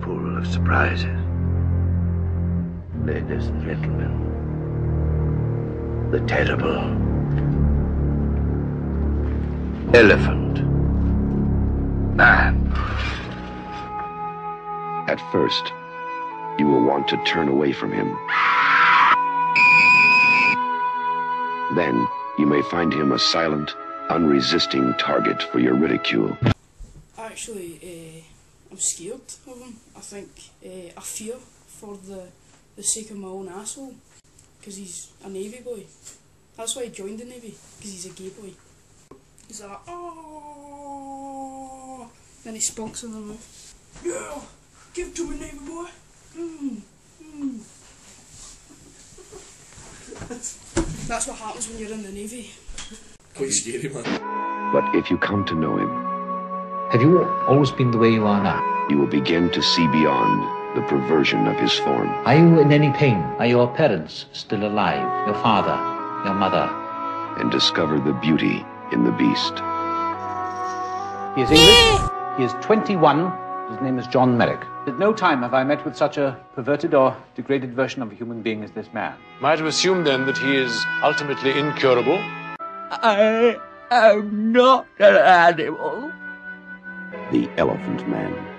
whirlpool of surprises. Ladies and gentlemen, the terrible Elephant Man. At first, you will want to turn away from him. Then, you may find him a silent, unresisting target for your ridicule. Actually, I'm scared of him. I think I fear for the sake of my own asshole, because he's a Navy boy. That's why he joined the Navy, because he's a gay boy. He's like, oh, then he spunks in the mouth. Yeah, give it to me, Navy boy. That's what happens when you're in the Navy. Quite scary, man. But if you come to know him, have you always been the way you are now? you will begin to see beyond the perversion of his form. Are you in any pain? Are your parents still alive? Your father? Your mother? And discover the beauty in the beast. He is English. He is 21. His name is John Merrick. At no time have I met with such a perverted or degraded version of a human being as this man. Might have assumed then that he is ultimately incurable. I am not an animal. The Elephant Man.